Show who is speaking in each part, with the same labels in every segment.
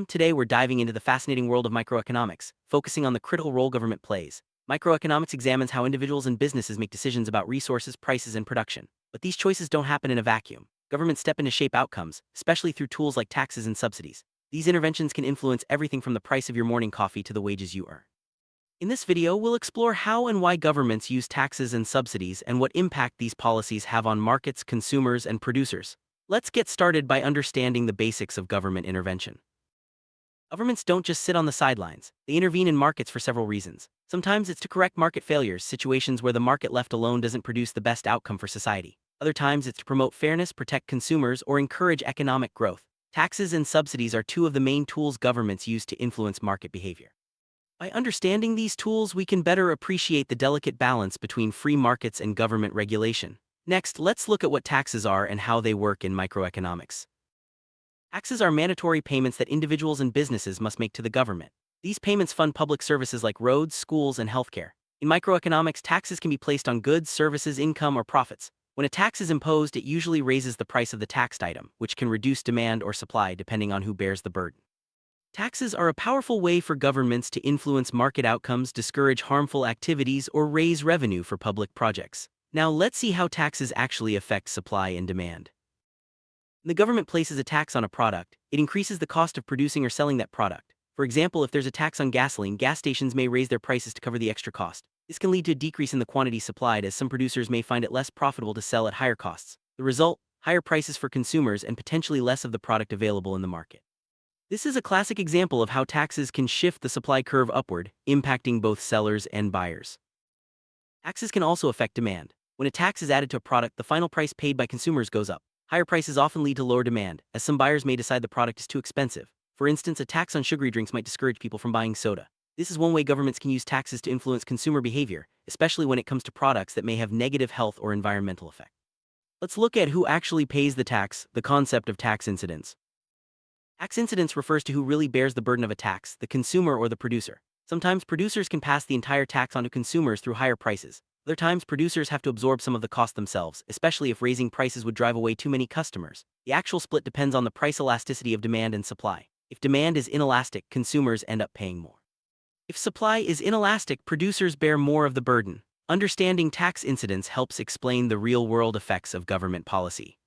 Speaker 1: Today we're diving into the fascinating world of microeconomics, focusing on the critical role government plays. Microeconomics examines how individuals and businesses make decisions about resources, prices, and production. But these choices don't happen in a vacuum. Governments step in to shape outcomes, especially through tools like taxes and subsidies. These interventions can influence everything from the price of your morning coffee to the wages you earn. In this video, we'll explore how and why governments use taxes and subsidies and what impact these policies have on markets, consumers, and producers. Let's get started by understanding the basics of government intervention. Governments don't just sit on the sidelines, they intervene in markets for several reasons. Sometimes it's to correct market failures, situations where the market left alone doesn't produce the best outcome for society. Other times it's to promote fairness, protect consumers, or encourage economic growth. Taxes and subsidies are two of the main tools governments use to influence market behavior. By understanding these tools, we can better appreciate the delicate balance between free markets and government regulation. Next, let's look at what taxes are and how they work in microeconomics. Taxes are mandatory payments that individuals and businesses must make to the government. These payments fund public services like roads, schools, and healthcare. In microeconomics, taxes can be placed on goods, services, income, or profits. When a tax is imposed, it usually raises the price of the taxed item, which can reduce demand or supply depending on who bears the burden. Taxes are a powerful way for governments to influence market outcomes, discourage harmful activities, or raise revenue for public projects. Now let's see how taxes actually affect supply and demand. When the government places a tax on a product, it increases the cost of producing or selling that product. For example, if there's a tax on gasoline, gas stations may raise their prices to cover the extra cost. This can lead to a decrease in the quantity supplied, as some producers may find it less profitable to sell at higher costs. The result: higher prices for consumers and potentially less of the product available in the market. This is a classic example of how taxes can shift the supply curve upward, impacting both sellers and buyers. Taxes can also affect demand. When a tax is added to a product, the final price paid by consumers goes up. Higher prices often lead to lower demand, as some buyers may decide the product is too expensive. For instance, a tax on sugary drinks might discourage people from buying soda. This is one way governments can use taxes to influence consumer behavior, especially when it comes to products that may have negative health or environmental effects. Let's look at who actually pays the tax, the concept of tax incidence. Tax incidence refers to who really bears the burden of a tax, the consumer or the producer. Sometimes producers can pass the entire tax on to consumers through higher prices. Other times, producers have to absorb some of the cost themselves, especially if raising prices would drive away too many customers. The actual split depends on the price elasticity of demand and supply. If demand is inelastic, consumers end up paying more. If supply is inelastic, producers bear more of the burden. Understanding tax incidence helps explain the real-world effects of government policy.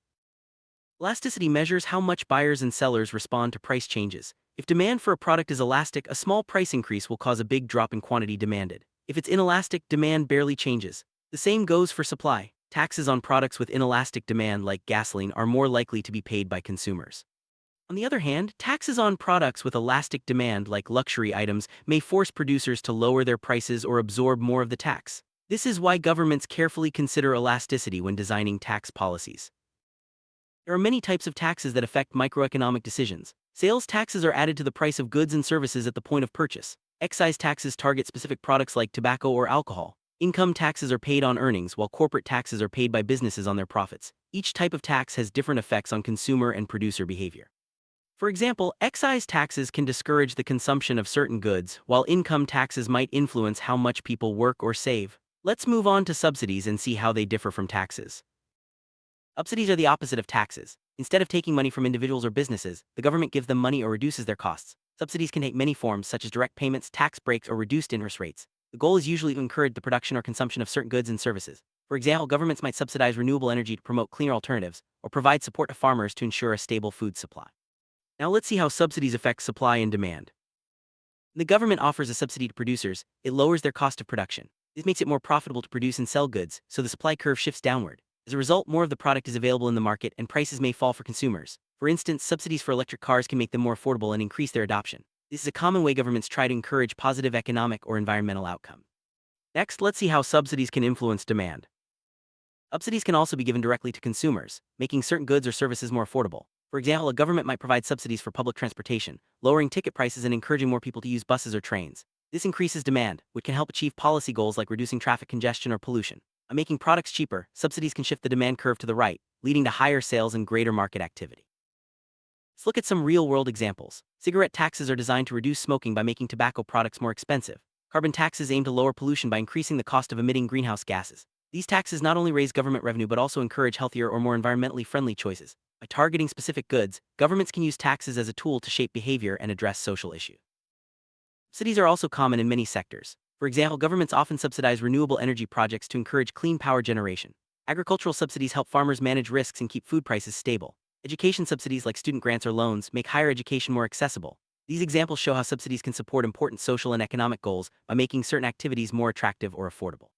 Speaker 1: Elasticity measures how much buyers and sellers respond to price changes. If demand for a product is elastic, a small price increase will cause a big drop in quantity demanded. If it's inelastic, demand barely changes. The same goes for supply. Taxes on products with inelastic demand like gasoline are more likely to be paid by consumers. On the other hand, taxes on products with elastic demand like luxury items may force producers to lower their prices or absorb more of the tax. This is why governments carefully consider elasticity when designing tax policies. There are many types of taxes that affect microeconomic decisions. Sales taxes are added to the price of goods and services at the point of purchase. Excise taxes target specific products like tobacco or alcohol. Income taxes are paid on earnings, while corporate taxes are paid by businesses on their profits. Each type of tax has different effects on consumer and producer behavior. For example, excise taxes can discourage the consumption of certain goods, while income taxes might influence how much people work or save. Let's move on to subsidies and see how they differ from taxes. Subsidies are the opposite of taxes. Instead of taking money from individuals or businesses, the government gives them money or reduces their costs. Subsidies can take many forms, such as direct payments, tax breaks, or reduced interest rates. The goal is usually to encourage the production or consumption of certain goods and services. For example, governments might subsidize renewable energy to promote cleaner alternatives, or provide support to farmers to ensure a stable food supply. Now let's see how subsidies affect supply and demand. When the government offers a subsidy to producers, it lowers their cost of production. This makes it more profitable to produce and sell goods, so the supply curve shifts downward. As a result, more of the product is available in the market and prices may fall for consumers. For instance, subsidies for electric cars can make them more affordable and increase their adoption. This is a common way governments try to encourage positive economic or environmental outcomes. Next, let's see how subsidies can influence demand. Subsidies can also be given directly to consumers, making certain goods or services more affordable. For example, a government might provide subsidies for public transportation, lowering ticket prices and encouraging more people to use buses or trains. This increases demand, which can help achieve policy goals like reducing traffic congestion or pollution. By making products cheaper, subsidies can shift the demand curve to the right, leading to higher sales and greater market activity. Let's look at some real-world examples. Cigarette taxes are designed to reduce smoking by making tobacco products more expensive. Carbon taxes aim to lower pollution by increasing the cost of emitting greenhouse gases. These taxes not only raise government revenue but also encourage healthier or more environmentally friendly choices. By targeting specific goods, governments can use taxes as a tool to shape behavior and address social issues. Subsidies are also common in many sectors. For example, governments often subsidize renewable energy projects to encourage clean power generation. Agricultural subsidies help farmers manage risks and keep food prices stable. Education subsidies like student grants or loans make higher education more accessible. These examples show how subsidies can support important social and economic goals by making certain activities more attractive or affordable.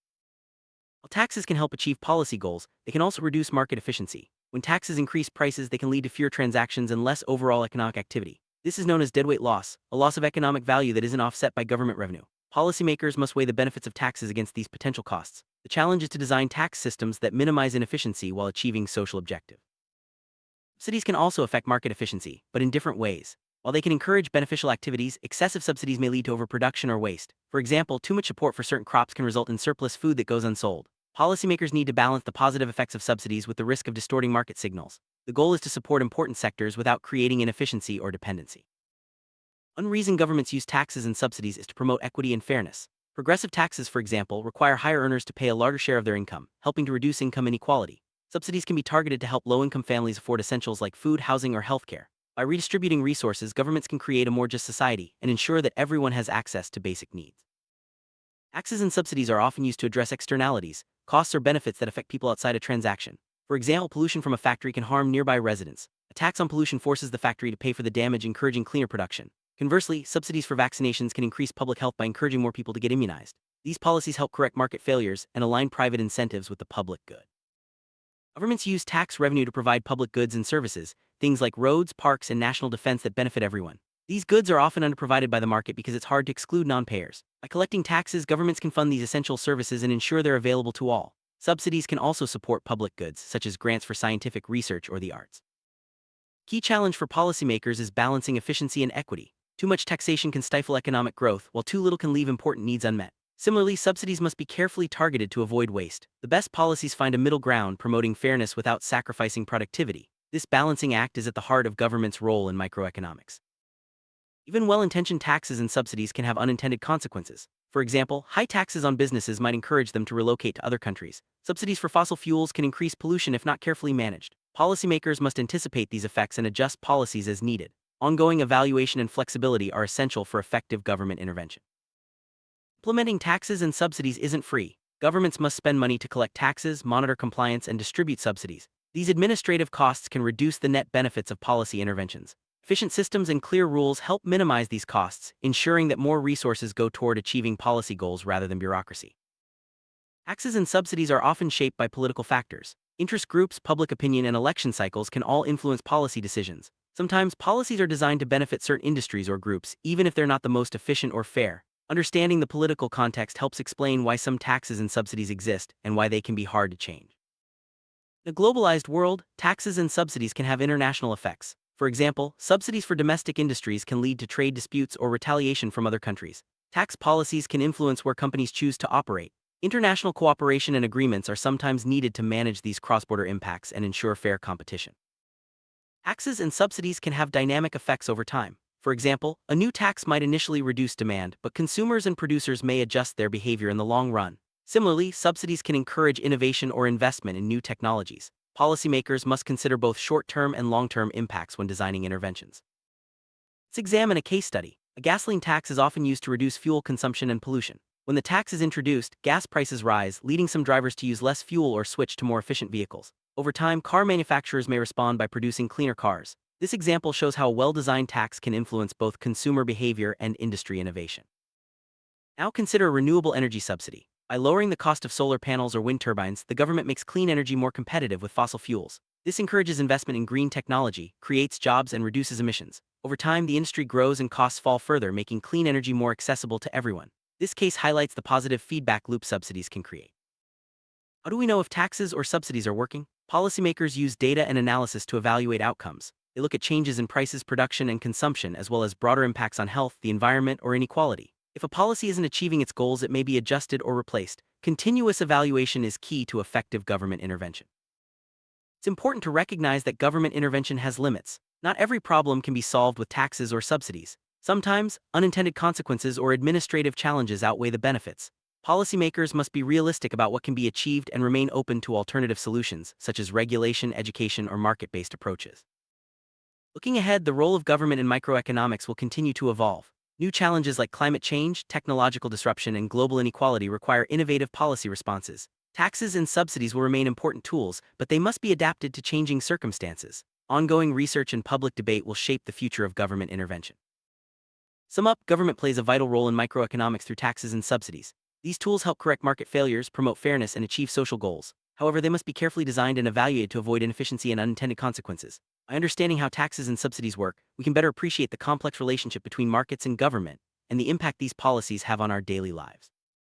Speaker 1: While taxes can help achieve policy goals, they can also reduce market efficiency. When taxes increase prices, they can lead to fewer transactions and less overall economic activity. This is known as deadweight loss, a loss of economic value that isn't offset by government revenue. Policymakers must weigh the benefits of taxes against these potential costs. The challenge is to design tax systems that minimize inefficiency while achieving social objectives. Subsidies can also affect market efficiency, but in different ways. While they can encourage beneficial activities, excessive subsidies may lead to overproduction or waste. For example, too much support for certain crops can result in surplus food that goes unsold. Policymakers need to balance the positive effects of subsidies with the risk of distorting market signals. The goal is to support important sectors without creating inefficiency or dependency. One reason governments use taxes and subsidies is to promote equity and fairness. Progressive taxes, for example, require higher earners to pay a larger share of their income, helping to reduce income inequality. Subsidies can be targeted to help low-income families afford essentials like food, housing, or healthcare. By redistributing resources, governments can create a more just society and ensure that everyone has access to basic needs. Taxes and subsidies are often used to address externalities, costs or benefits that affect people outside a transaction. For example, pollution from a factory can harm nearby residents. A tax on pollution forces the factory to pay for the damage, encouraging cleaner production. Conversely, subsidies for vaccinations can increase public health by encouraging more people to get immunized. These policies help correct market failures and align private incentives with the public good. Governments use tax revenue to provide public goods and services, things like roads, parks, and national defense that benefit everyone. These goods are often underprovided by the market because it's hard to exclude non-payers. By collecting taxes, governments can fund these essential services and ensure they're available to all. Subsidies can also support public goods, such as grants for scientific research or the arts. Key challenge for policymakers is balancing efficiency and equity. Too much taxation can stifle economic growth, while too little can leave important needs unmet. Similarly, subsidies must be carefully targeted to avoid waste. The best policies find a middle ground, promoting fairness without sacrificing productivity. This balancing act is at the heart of government's role in microeconomics. Even well-intentioned taxes and subsidies can have unintended consequences. For example, high taxes on businesses might encourage them to relocate to other countries. Subsidies for fossil fuels can increase pollution if not carefully managed. Policymakers must anticipate these effects and adjust policies as needed. Ongoing evaluation and flexibility are essential for effective government intervention. Implementing taxes and subsidies isn't free. Governments must spend money to collect taxes, monitor compliance, and distribute subsidies. These administrative costs can reduce the net benefits of policy interventions. Efficient systems and clear rules help minimize these costs, ensuring that more resources go toward achieving policy goals rather than bureaucracy. Taxes and subsidies are often shaped by political factors. Interest groups, public opinion, and election cycles can all influence policy decisions. Sometimes policies are designed to benefit certain industries or groups, even if they're not the most efficient or fair. Understanding the political context helps explain why some taxes and subsidies exist and why they can be hard to change. In a globalized world, taxes and subsidies can have international effects. For example, subsidies for domestic industries can lead to trade disputes or retaliation from other countries. Tax policies can influence where companies choose to operate. International cooperation and agreements are sometimes needed to manage these cross-border impacts and ensure fair competition. Taxes and subsidies can have dynamic effects over time. For example, a new tax might initially reduce demand, but consumers and producers may adjust their behavior in the long run. Similarly, subsidies can encourage innovation or investment in new technologies. Policymakers must consider both short-term and long-term impacts when designing interventions. Let's examine a case study. A gasoline tax is often used to reduce fuel consumption and pollution. When the tax is introduced, gas prices rise, leading some drivers to use less fuel or switch to more efficient vehicles. Over time, car manufacturers may respond by producing cleaner cars. This example shows how a well-designed tax can influence both consumer behavior and industry innovation. Now consider a renewable energy subsidy. By lowering the cost of solar panels or wind turbines, the government makes clean energy more competitive with fossil fuels. This encourages investment in green technology, creates jobs, and reduces emissions. Over time, the industry grows and costs fall further, making clean energy more accessible to everyone. This case highlights the positive feedback loop subsidies can create. How do we know if taxes or subsidies are working? Policymakers use data and analysis to evaluate outcomes. They look at changes in prices, production, and consumption, as well as broader impacts on health, the environment, or inequality. If a policy isn't achieving its goals, it may be adjusted or replaced. Continuous evaluation is key to effective government intervention. It's important to recognize that government intervention has limits. Not every problem can be solved with taxes or subsidies. Sometimes, unintended consequences or administrative challenges outweigh the benefits. Policymakers must be realistic about what can be achieved and remain open to alternative solutions, such as regulation, education, or market-based approaches. Looking ahead, the role of government in microeconomics will continue to evolve. New challenges like climate change, technological disruption, and global inequality require innovative policy responses. Taxes and subsidies will remain important tools, but they must be adapted to changing circumstances. Ongoing research and public debate will shape the future of government intervention. Sum up, government plays a vital role in microeconomics through taxes and subsidies. These tools help correct market failures, promote fairness, and achieve social goals. However, they must be carefully designed and evaluated to avoid inefficiency and unintended consequences. By understanding how taxes and subsidies work, we can better appreciate the complex relationship between markets and government, and the impact these policies have on our daily lives.